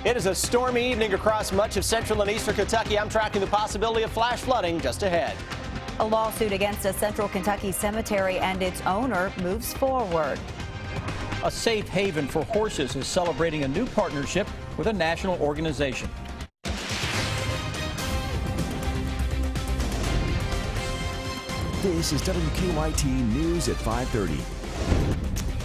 It is a stormy evening across much of central and eastern Kentucky. I'm tracking the possibility of flash flooding just ahead. A lawsuit against a central Kentucky cemetery and its owner moves forward. A safe haven for horses is celebrating a new partnership with a national organization. This is WKYT News at 5:30.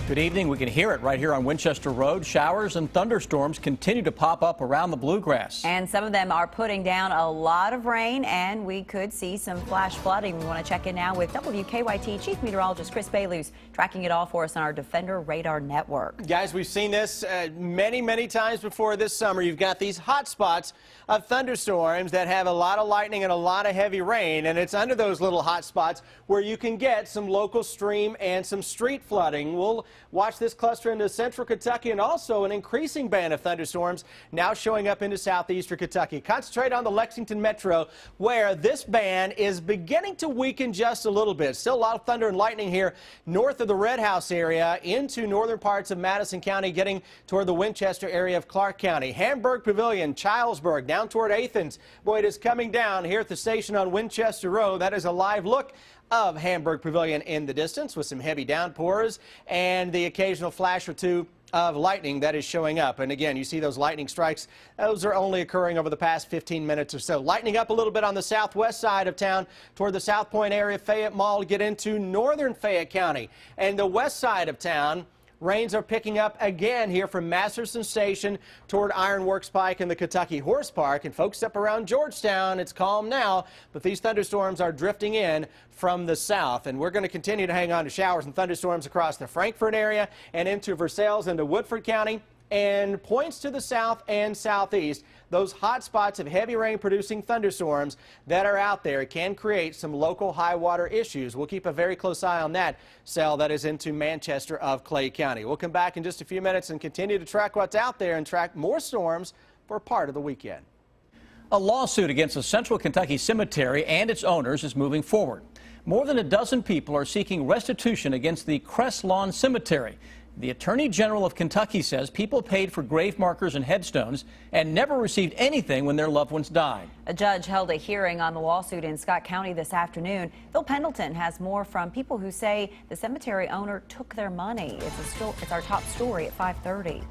Good evening. We can hear it right here on Winchester Road. Showers and thunderstorms continue to pop up around the bluegrass. And some of them are putting down a lot of rain, and we could see some flash flooding. We want to check in now with WKYT Chief Meteorologist Chris Bailey's tracking it all for us on our Defender Radar Network. Guys, we've seen this many times before this summer. You've got these hot spots of thunderstorms that have a lot of lightning and a lot of heavy rain, and it's under those little hot spots where you can get some local stream and some street flooding. We'll watch this cluster into central Kentucky, and also an increasing band of thunderstorms now showing up into southeastern Kentucky. Concentrate on the Lexington metro, where this band is beginning to weaken just a little bit. Still a lot of thunder and lightning here north of the Red House area into northern parts of Madison County, getting toward the Winchester area of Clark County. Hamburg Pavilion, Childsburg, down toward Athens. Boy, it is coming down here at the station on Winchester Road. That is a live look of Hamburg Pavilion in the distance with some heavy downpours and the occasional flash or two of lightning that is showing up. And again, you see those lightning strikes. Those are only occurring over the past 15 minutes or so. Lightning up a little bit on the southwest side of town toward the South Point area, Fayette Mall, to get into northern Fayette County. And the west side of town, rains are picking up again here from Masterson Station toward Ironworks Pike and the Kentucky Horse Park. And folks up around Georgetown, it's calm now, but these thunderstorms are drifting in from the south. And we're going to continue to hang on to showers and thunderstorms across the Frankfort area and into Versailles into Woodford County, and points to the south and southeast. Those hot spots of heavy rain producing thunderstorms that are out there can create some local high water issues. We'll keep a very close eye on that cell that is into Manchester of Clay County. We'll come back in just a few minutes and continue to track what's out there and track more storms for part of the weekend. A lawsuit against a central Kentucky cemetery and its owners is moving forward. More than a dozen people are seeking restitution against the Crest Lawn Cemetery. The Attorney General of Kentucky says people paid for grave markers and headstones and never received anything when their loved ones died. A judge held a hearing on the lawsuit in Scott County this afternoon. Phil Pendleton has more from people who say the cemetery owner took their money. It's our top story at 5:30.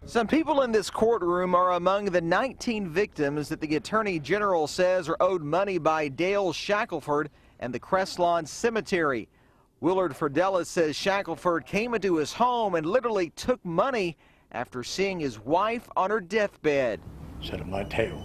Some people in this courtroom are among the 19 victims that the Attorney General says are owed money by Dale Shackelford and the Crest Lawn Cemetery. Willard Fridelis says Shackelford came into his home and literally took money after seeing his wife on her deathbed. Set on my tail.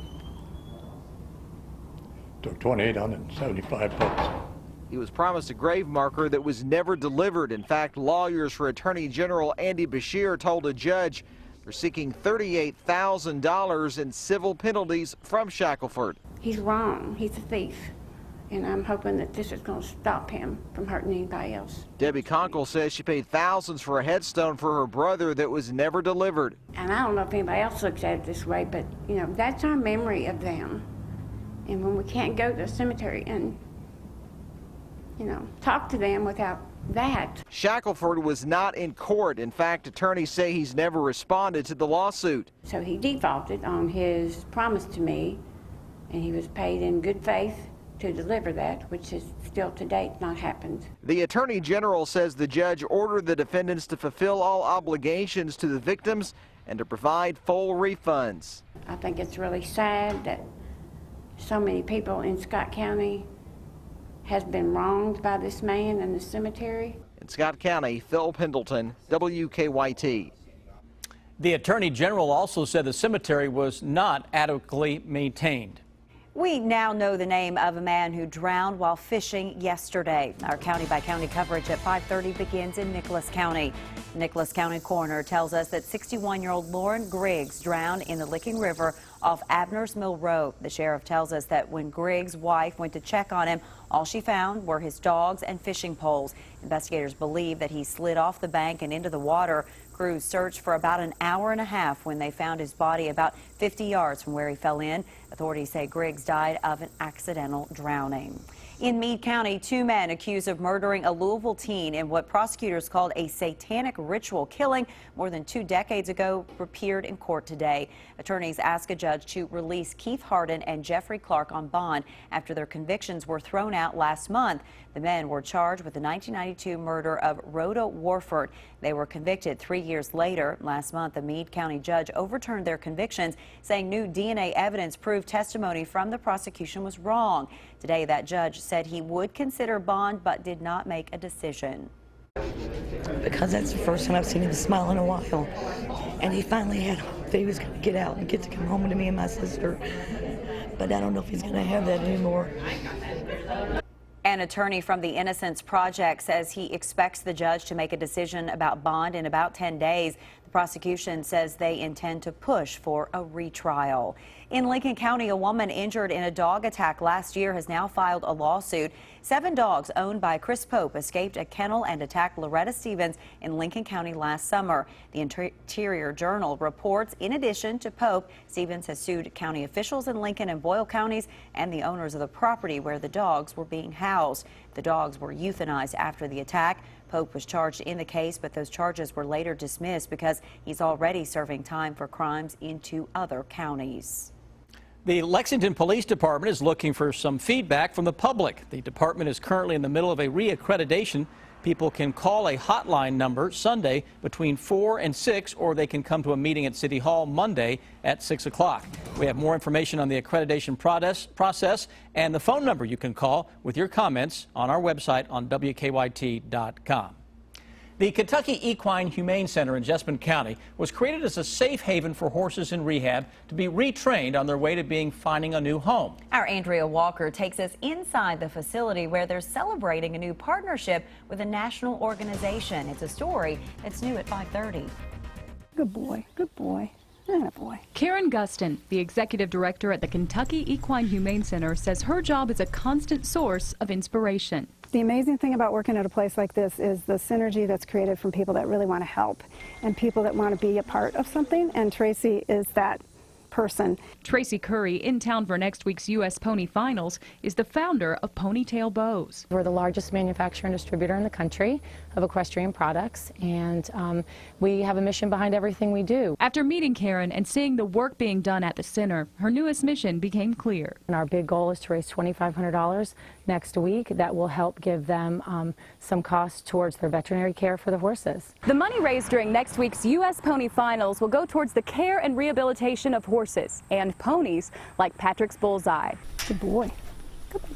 Took $2,875. He was promised a grave marker that was never delivered. In fact, lawyers for Attorney General Andy Beshear told a judge they're seeking $38,000 in civil penalties from Shackelford. He's wrong. He's a thief. And I'm hoping that this is going to stop him from hurting anybody else. Debbie Conkle says she paid thousands for a headstone for her brother that was never delivered. And I don't know if anybody else looks at it this way, but, you know, that's our memory of them. And when we can't go to the cemetery and, you know, talk to them without that. Shackelford was not in court. In fact, attorneys say he's never responded to the lawsuit. So he defaulted on his promise to me, and he was paid in good faith to deliver that, which has still to date not happened. The Attorney General says the judge ordered the defendants to fulfill all obligations to the victims and to provide full refunds. I think it's really sad that so many people in Scott County has been wronged by this man in the cemetery. In Scott County, Phil Pendleton, WKYT. The Attorney General also said the cemetery was not adequately maintained. We now know the name of a man who drowned while fishing yesterday. Our county-by-county coverage at 5:30 begins in Nicholas County. Nicholas County coroner tells us that 61-year-old Lauren Griggs drowned in the Licking River off Abner's Mill Road. The sheriff tells us that when Griggs' wife went to check on him, all she found were his dogs and fishing poles. Investigators believe that he slid off the bank and into the water. Crews searched for about an hour and a half when they found his body about 50 yards from where he fell in. Authorities say Griggs died of an accidental drowning. In Meade County, 2 men accused of murdering a Louisville teen in what prosecutors called a satanic ritual killing more than 2 decades ago appeared in court today. Attorneys asked a judge to release Keith Harden and Jeffrey Clark on bond after their convictions were thrown out last month. The men were charged with the 1992 murder of Rhoda Warford. They were convicted 3 years later. Last month, the Meade County judge overturned their convictions, saying new DNA evidence proved testimony from the prosecution was wrong. Today, that judge said he would consider bond but did not make a decision. Because that's the first time I've seen him smile in a while. And he finally had hope that he was going to get out and get to come home to me and my sister. But I don't know if he's going to have that anymore. An attorney from the Innocence Project says he expects the judge to make a decision about bond in about 10 days. The prosecution says they intend to push for a retrial. In Lincoln County, a woman injured in a dog attack last year has now filed a lawsuit. 7 dogs owned by Chris Pope escaped a kennel and attacked Loretta Stevens in Lincoln County last summer. The Interior Journal reports, in addition to Pope, Stevens has sued county officials in Lincoln and Boyle counties and the owners of the property where the dogs were being housed. The dogs were euthanized after the attack. Pope was charged in the case, but those charges were later dismissed because he's already serving time for crimes in 2 other counties. The Lexington Police Department is looking for some feedback from the public. The department is currently in the middle of a reaccreditation. People can call a hotline number Sunday between 4 and 6, or they can come to a meeting at City Hall Monday at 6 o'clock. We have more information on the accreditation process and the phone number you can call with your comments on our website on WKYT.com. The Kentucky Equine Humane Center in Jessamine County was created as a safe haven for horses in rehab to be retrained on their way to finding a new home. Our Andrea Walker takes us inside the facility where they're celebrating a new partnership with a national organization. It's a story that's new at 5:30. Good boy, good boy. Atta boy. Karen Guston, the executive director at the Kentucky Equine Humane Center, says her job is a constant source of inspiration. The amazing thing about working at a place like this is the synergy that's created from people that really want to help and people that want to be a part of something, and Tracy is that person. Tracy Curry, in town for next week's U.S. Pony Finals, is the founder of Ponytail Bows. We're the largest manufacturer and distributor in the country of equestrian products, and we have a mission behind everything we do. After meeting Karen and seeing the work being done at the center, her newest mission became clear. And our big goal is to raise $2,500 next week. That will help give them some costs towards their veterinary care for the horses. The money raised during next week's U.S. Pony Finals will go towards the care and rehabilitation of horses and ponies like Patrick's Bullseye. Good boy. Good boy.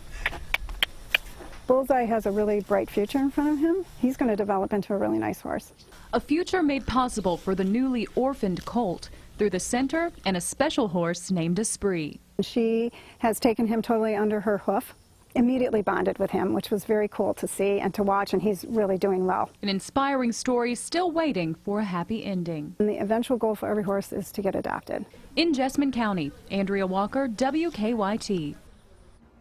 Bullseye has a really bright future in front of him. He's going to develop into a really nice horse. A future made possible for the newly orphaned colt through the center and a special horse named Esprit. She has taken him totally under her hoof, immediately bonded with him, which was very cool to see and to watch, and he's really doing well. An inspiring story still waiting for a happy ending. And the eventual goal for every horse is to get adopted. In Jessamine County, Andrea Walker, WKYT.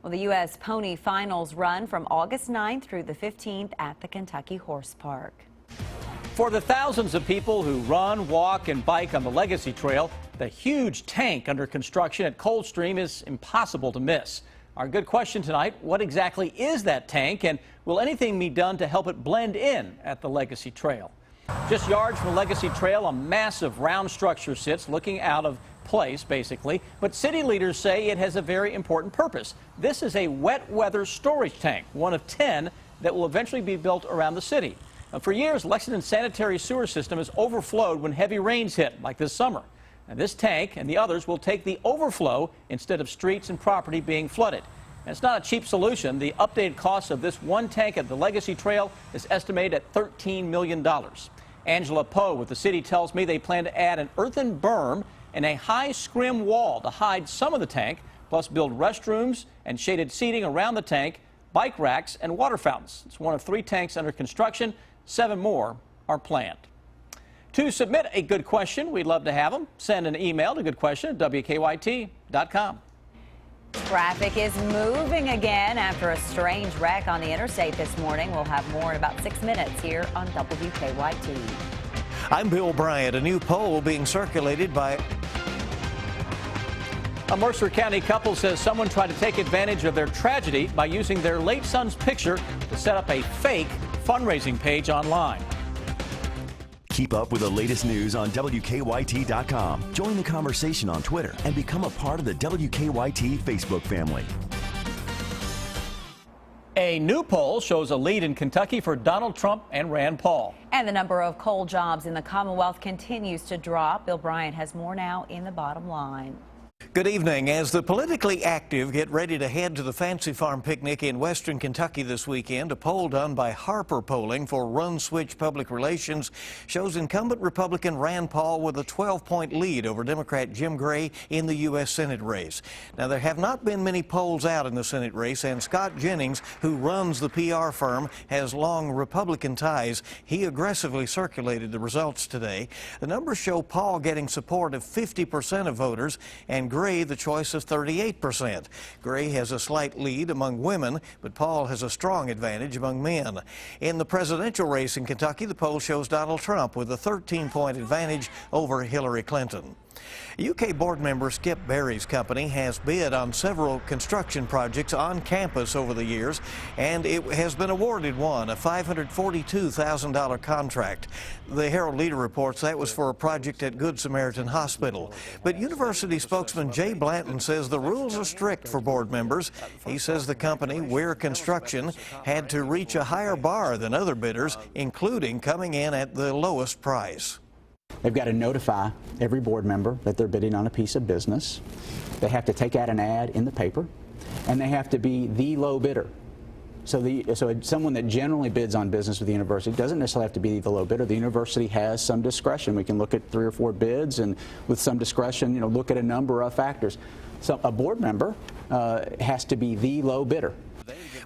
Well, the U.S. Pony Finals run from August 9th through the 15th at the Kentucky Horse Park. For the thousands of people who run, walk, and bike on the Legacy Trail, the huge tank under construction at Coldstream is impossible to miss. Our good question tonight, what exactly is that tank, and will anything be done to help it blend in at the Legacy Trail? Just yards from the Legacy Trail, a massive round structure sits looking out of place, basically, but city leaders say it has a very important purpose. This is a wet weather storage tank, one of 10 that will eventually be built around the city. Now, for years, Lexington's sanitary sewer system has overflowed when heavy rains hit, like this summer. And this tank and the others will take the overflow instead of streets and property being flooded. And it's not a cheap solution. The updated cost of this one tank at the Legacy Trail is estimated at $13 million. Angela Poe with the city tells me they plan to add an earthen berm and a high scrim wall to hide some of the tank, plus build restrooms and shaded seating around the tank, bike racks, and water fountains. It's one of 3 tanks under construction. 7 more are planned. To submit a good question, we'd love to have them. Send an email to goodquestion@WKYT.com. Traffic is moving again after a strange wreck on the interstate this morning. We'll have more in about 6 minutes here on WKYT. I'm Bill Bryant. A new poll being circulated by A Mercer County couple says someone tried to take advantage of their tragedy by using their late son's picture to set up a fake fundraising page online. Keep up with the latest news on WKYT.com. Join the conversation on Twitter and become a part of the WKYT Facebook family. A new poll shows a lead in Kentucky for Donald Trump and Rand Paul. And the number of coal jobs in the Commonwealth continues to drop. Bill Bryant has more now in the bottom line. Good evening. As the politically active get ready to head to the Fancy Farm picnic in western Kentucky this weekend, a poll done by Harper Polling for Run Switch Public Relations shows incumbent Republican Rand Paul with a 12-point lead over Democrat Jim Gray in the U.S. Senate race. Now, there have not been many polls out in the Senate race, and Scott Jennings, who runs the PR firm, has long Republican ties. He aggressively circulated the results today. The numbers show Paul getting support of 50% of voters and Gray the choice of 38%. Gray has a slight lead among women, but Paul has a strong advantage among men. In the presidential race in Kentucky, the poll shows Donald Trump with a 13-point advantage over Hillary Clinton. UK board member Skip Berry's company has bid on several construction projects on campus over the years, and it has been awarded one, a $542,000 contract. The Herald Leader reports that was for a project at Good Samaritan Hospital. But university spokesman Jay Blanton says the rules are strict for board members. He says the company, Weir Construction, had to reach a higher bar than other bidders, including coming in at the lowest price. They've got to notify every board member that they're bidding on a piece of business. They have to take out an ad in the paper, and they have to be the low bidder. So someone that generally bids on business with the university doesn't necessarily have to be the low bidder. The university has some discretion. We can look at 3 or 4 bids, and with some discretion, look at a number of factors. So a board member has to be the low bidder.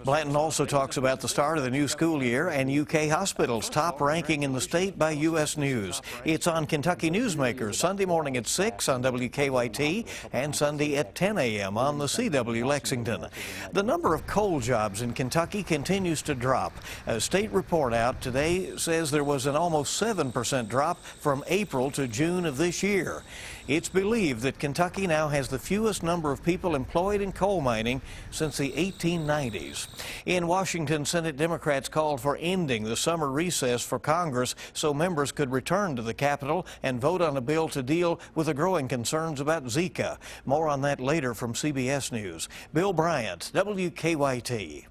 Blanton also talks about the start of the new school year and UK hospitals' top ranking in the state by U.S. News. It's on Kentucky Newsmakers Sunday morning at 6 on WKYT and Sunday at 10 a.m. on the CW Lexington. The number of coal jobs in Kentucky continues to drop. A state report out today says there was an almost 7% drop from April to June of this year. It's believed that Kentucky now has the fewest number of people employed in coal mining since the 1890s. In Washington, Senate Democrats called for ending the summer recess for Congress so members could return to the Capitol and vote on a bill to deal with the growing concerns about Zika. More on that later from CBS News. Bill Bryant, WKYT.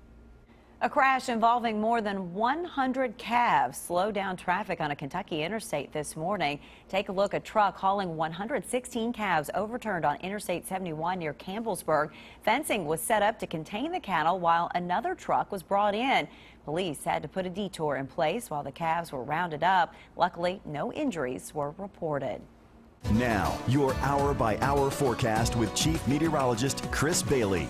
A crash involving more than 100 calves slowed down traffic on a Kentucky interstate this morning. Take a look. A truck hauling 116 calves overturned on Interstate 71 near Campbellsburg. Fencing was set up to contain the cattle while another truck was brought in. Police had to put a detour in place while the calves were rounded up. Luckily, no injuries were reported. Now, your hour-by-hour forecast with Chief Meteorologist Chris Bailey.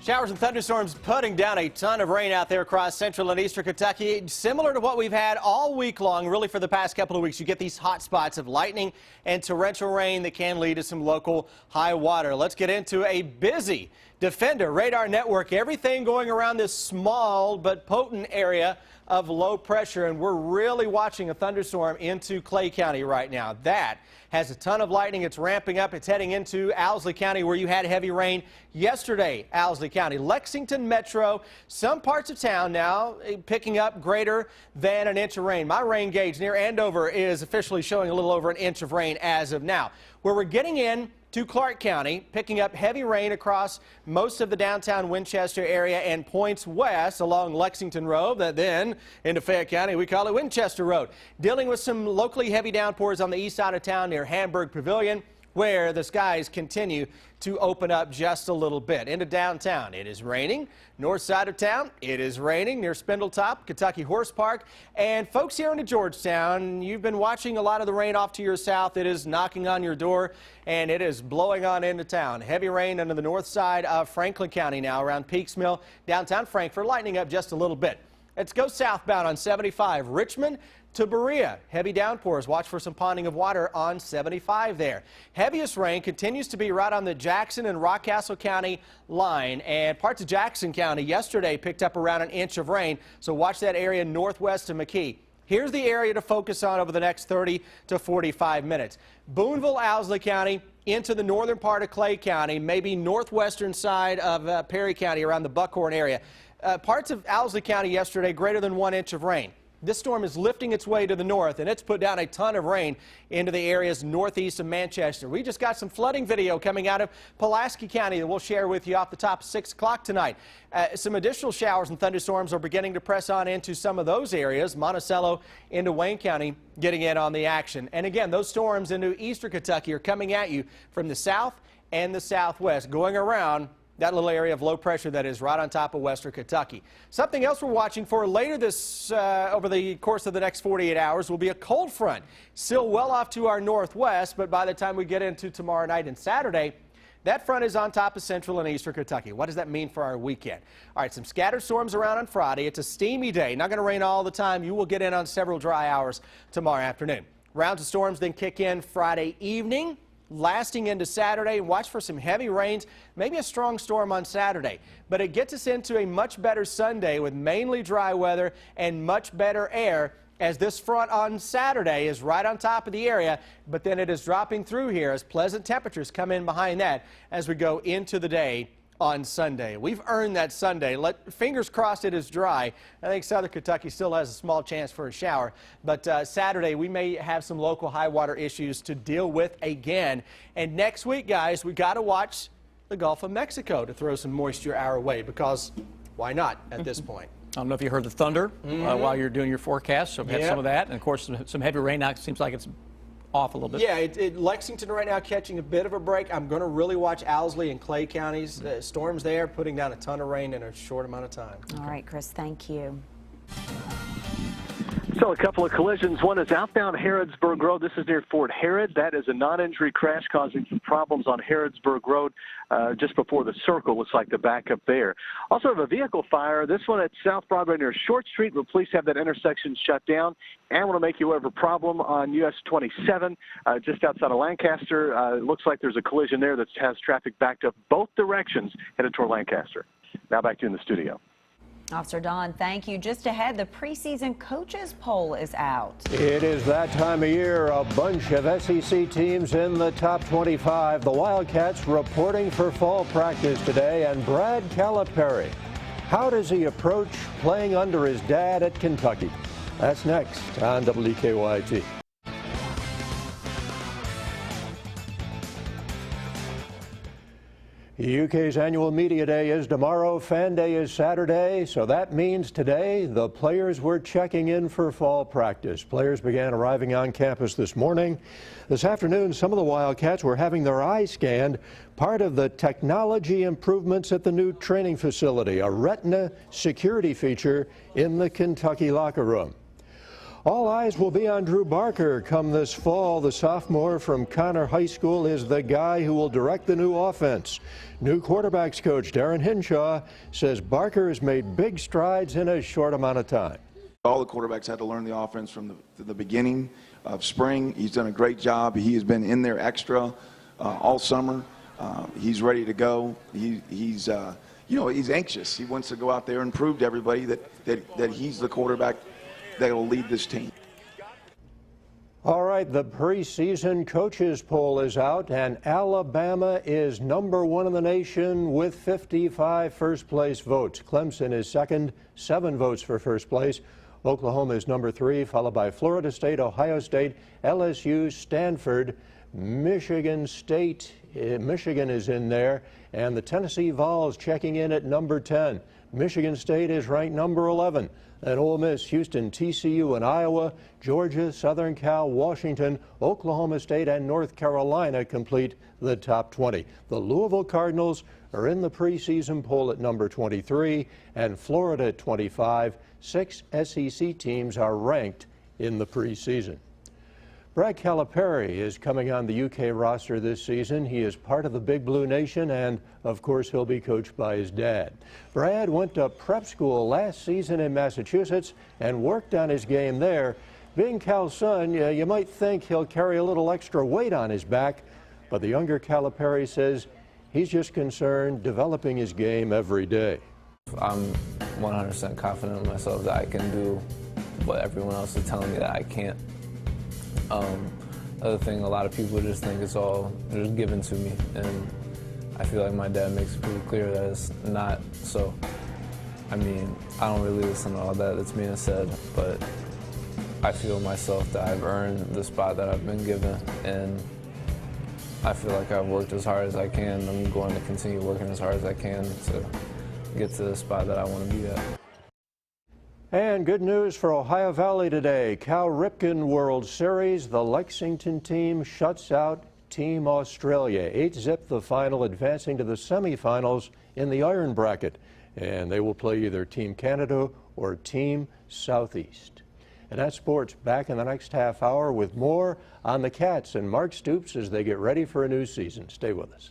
Showers and thunderstorms putting down a ton of rain out there across central and eastern Kentucky, similar to what we've had all week long, really for the past couple of weeks. You get these hot spots of lightning and torrential rain that can lead to some local high water. Let's get into a busy Defender radar network. Everything going around this small but potent area of low pressure, and we're really watching a thunderstorm into Clay County right now. That has a ton of lightning. It's ramping up. It's heading into Owsley County, where you had heavy rain yesterday. Owsley County, Lexington Metro, some parts of town now picking up greater than an inch of rain. My rain gauge near Andover is officially showing a little over an inch of rain as of now. Where we're getting in to Clark County, picking up heavy rain across most of the downtown Winchester area and points west along Lexington Road, that then into Fayette County we call it Winchester Road. Dealing with some locally heavy downpours on the east side of town near Hamburg Pavilion, where the skies continue to open up just a little bit. Into downtown, it is raining. North side of town, it is raining near Spindletop, Kentucky Horse Park. And folks here into Georgetown, you've been watching a lot of the rain off to your south. It is knocking on your door, and it is blowing on into town. Heavy rain under the north side of Franklin County now around Peaks Mill, downtown Frankfort, lightening up just a little bit. Let's go southbound on 75, Richmond to Berea. Heavy downpours. Watch for some ponding of water on 75 there. Heaviest rain continues to be right on the Jackson and Rockcastle County line, and parts of Jackson County yesterday picked up around an inch of rain, so watch that area northwest of McKee. Here's the area to focus on over the next 30 to 45 minutes. Boonville, Owsley County, into the northern part of Clay County, maybe northwestern side of Perry County around the Buckhorn area. Parts of Owsley County yesterday, greater than 1 inch of rain. This storm is lifting its way to the north, and it's put down a ton of rain into the areas northeast of Manchester. We just got some flooding video coming out of Pulaski County that we'll share with you off the top of 6 o'clock tonight. Some additional showers and thunderstorms are beginning to press on into some of those areas. Monticello into Wayne County getting in on the action. And again, those storms into eastern Kentucky are coming at you from the south and the southwest, going around that little area of low pressure that is right on top of western Kentucky. Something else we're watching for later this over the course of the next 48 hours will be a cold front. Still well off to our northwest, but by the time we get into tomorrow night and Saturday, that front is on top of central and eastern Kentucky. What does that mean for our weekend? All right, some scattered storms around on Friday. It's a steamy day. Not going to rain all the time. You will get in on several dry hours tomorrow afternoon. Rounds of storms then kick in Friday evening, lasting into Saturday. Watch for some heavy rains, maybe a strong storm on Saturday. But it gets us into a much better Sunday with mainly dry weather and much better air, as this front on Saturday is right on top of the area, but then it is dropping through here as pleasant temperatures come in behind that as we go into the day on Sunday. We've earned that Sunday. Fingers crossed it is dry. I think southern Kentucky still has a small chance for a shower, but Saturday we may have some local high water issues to deal with again. And next week, guys, we got to watch the Gulf of Mexico to throw some moisture our way, because why not at this point? I don't know if you heard the thunder while you're doing your forecast, so we had some of that, and of course some heavy rain. Now it seems like it's off a little bit. Yeah, Lexington right now catching a bit of a break. I'm going to really watch Owsley and Clay counties. Storms there, putting down a ton of rain in a short amount of time. All right, Chris, thank you. So a couple of collisions. One is outbound Harrodsburg Road. This is near Fort Harrod. That is a non-injury crash causing some problems on Harrodsburg Road just before the circle. Looks like the backup there. Also have a vehicle fire. This one at South Broadway near Short Street, where police have that intersection shut down. And want to make you aware of a problem on US 27 just outside of Lancaster. It looks like there's a collision there that has traffic backed up both directions headed toward Lancaster. Now back to you in the studio. Officer Don, thank you. Just ahead, the preseason coaches poll is out. It is that time of year. A bunch of SEC teams in the top 25. The Wildcats reporting for fall practice today. And Brad Calipari, how does he approach playing under his dad at Kentucky? That's next on WKYT. UK's annual media day is tomorrow. Fan day is Saturday, so that means today the players were checking in for fall practice. Players began arriving on campus this morning. This afternoon, some of the Wildcats were having their eyes scanned, part of the technology improvements at the new training facility, a retina security feature in the Kentucky locker room. All eyes will be on Drew Barker come this fall. The sophomore from Connor High School is the guy who will direct the new offense. New quarterbacks coach Darren Hinshaw says Barker has made big strides in a short amount of time. All the quarterbacks had to learn the offense from the beginning of spring. He's done a great job. He has been in there extra all summer. He's ready to go. He's anxious. He wants to go out there and prove to everybody that he's the quarterback that will lead this team. All right, the preseason coaches poll is out, and Alabama is #1 in the nation with 55 first-place votes. Clemson is second, 7 votes for first place. Oklahoma is #3, followed by Florida State, Ohio State, LSU, Stanford, Michigan State. Michigan is in there, and the Tennessee Vols checking in at #10. Michigan State is ranked #11. And Ole Miss, Houston, TCU, and Iowa, Georgia, Southern Cal, Washington, Oklahoma State, and North Carolina complete the top 20. The Louisville Cardinals are in the preseason poll at #23, and Florida at 25. 6 SEC teams are ranked in the preseason. Brad Calipari is coming on the UK roster this season. He is part of the Big Blue Nation, and of course he'll be coached by his dad. Brad went to prep school last season in Massachusetts and worked on his game there. Being Cal's son, you might think he'll carry a little extra weight on his back, but the younger Calipari says he's just concerned developing his game every day. I'm 100% confident in myself that I can do but everyone else is telling me that I can't. Other thing, a lot of people just think it's all just given to me, and I feel like my dad makes it pretty clear that it's not. So, I mean, I don't really listen to all that's being said, but I feel myself that I've earned the spot that I've been given, and I feel like I've worked as hard as I can. I'm going to continue working as hard as I can to get to the spot that I want to be at. And good news for Ohio Valley today. Cal Ripken World Series. The Lexington team shuts out Team Australia. 8-zip the final, advancing to the semifinals in the iron bracket. And they will play either Team Canada or Team Southeast. And that's sports. Back in the next half hour with more on the Cats and Mark Stoops as they get ready for a new season. Stay with us.